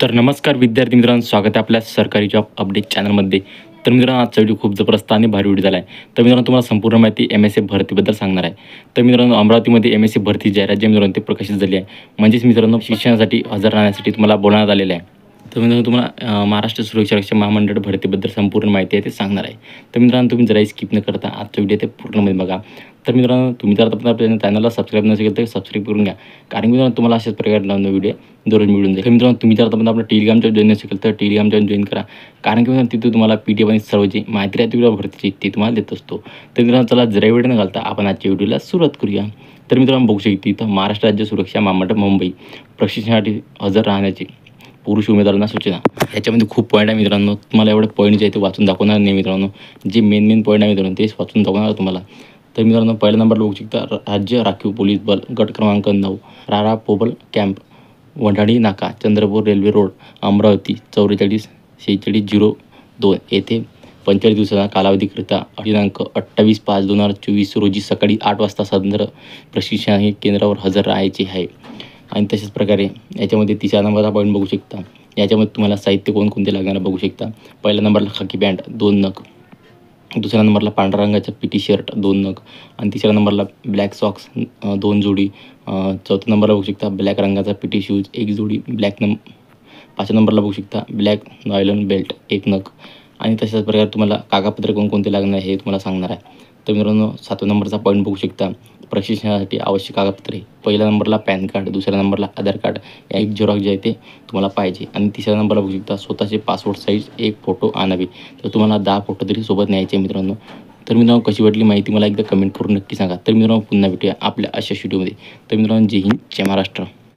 तर नमस्कार विद्यार्थी मित्रांनो, स्वागत आहे आपल्या सरकारी जॉब अपडेट चॅनलमध्ये. तर मित्रांनो, आजचा व्हिडिओ खूप जबरदस्त आणि भारी व्हिडिओ झाला आहे. तर मित्रांनो, तुम्हाला संपूर्ण माहिती MSF भरतीबद्दल सांगणार आहे. तर मित्रांनो, अमरावतीमध्ये MSF भरती जाहिरात जी मित्रांनो ती प्रकाशित झाली आहे. म्हणजेच मित्रांनो, शिक्षणासाठी हजर राहण्यासाठी तुम्हाला बोलावण्यात आलेलं आहे. तर मित्रांनो, तुम्हाला महाराष्ट्र सुरक्षा रक्षक महामंडळ भरतीबद्दल संपूर्ण माहिती आहे ते सांगणार आहे. तर मित्रांनो, तुम्ही जराही स्किप न करता आजचा व्हिडिओ ते पूर्णमध्ये बघा. तर मित्रांनो, तुम्ही जर आता आपल्या चॅनलला सबस्क्राईब नसेल तर सबस्क्राईब करून घ्या, कारण मित्रांनो तुम्हाला अशाच प्रकारे नवीन व्हिडिओ दररोज मिळून जाईल. तर मित्रांनो, तुम्ही जर आता आपल्या टेलिग्राम चॅनल जॉईन नसेल तर टेलिग्राम चॅनल जॉईन करा, कारण की मित्रांनो तिथे तुम्हाला PDF आणि सर्व जी माहिती राहते भरतीची ते तुम्हाला देत असतो. तर मित्रांनो, चला जरा वेळ न घालता आपण आजच्या व्हिडिओला सुरुवात करूया. तर मित्रांनो, बघू शकता इथं महाराष्ट्र राज्य सुरक्षा महामंडळ मुंबई प्रशिक्षणासाठी हजर राहण्याची पुरुष उमेदवारांना सूचना. ह्याच्यामध्ये खूप पॉईंट आहे मित्रांनो, तुम्हाला एवढे पॉईंट जे आहे ते वाचून दाखवणार नाही मित्रांनो. जे मेन पॉईंट आहे मित्रांनो तेच वाचून दाखवणार तुम्हाला. तर मित्रांनो, पहिल्या नंबरला बघू शकता राज्य राखीव पोलीस बल गट क्रमांक 9 रारा पोबल कॅम्प वंढाडी नाका चंद्रपूर रेल्वे रोड अमरावती 444602 येथे 45 दिवसाचा कालावधीकरिता दिनांक 28/5/2024 रोजी सकाळी 8 वाजता सदर प्रशिक्षण हे केंद्रावर हजर राहायचे आहे. आणि तशाच प्रकारे याच्यामध्ये तिसऱ्या नंबरचा पॉईंट बघू शकता. याच्यामध्ये तुम्हाला साहित्य कोणकोणते लागणार बघू शकता. पहिल्या नंबरला खाकी पॅन्ट 2 नग, दुसऱ्या नंबरला पांढऱ्या रंगाचा PT शर्ट 2 नग आणि तिसऱ्या नंबरला ब्लॅक सॉक्स 2 जोडी. चौथ्या नंबरला बघू शकता ब्लॅक रंगाचा PT शूज 1 जोडी. पाचव्या नंबरला बघू शकता ब्लॅक नायलॉन बेल्ट 1 नग. आणि तशाच प्रकारे तुम्हाला कागदपत्रे कोणकोणते लागणार हे तुम्हाला सांगणार आहे. तर मित्रांनो, 7व्या नंबरचा पॉईंट बघू शकता प्रशिक्षणासाठी आवश्यक कागदपत्रे. पहिल्या नंबरला पॅन कार्ड, दुसऱ्या नंबरला आधार कार्ड या एक झेरॉक्स जे आहे ते तुम्हाला पाहिजे. आणि तिसऱ्या नंबरला बघू शकता स्वतःचे पासपोर्ट साईज 1 फोटो आणावे. तर तुम्हाला 10 फोटो तरी सोबत न्यायचे मित्रांनो. तर मित्रांनो, कशी वाटली माहिती मला एकदा कमेंट करून नक्की सांगा. तर मित्रांनो, पुन्हा भेटूया आपल्या अशा व्हिडिओमध्ये. तर मित्रांनो, जय हिंद, जय महाराष्ट्र.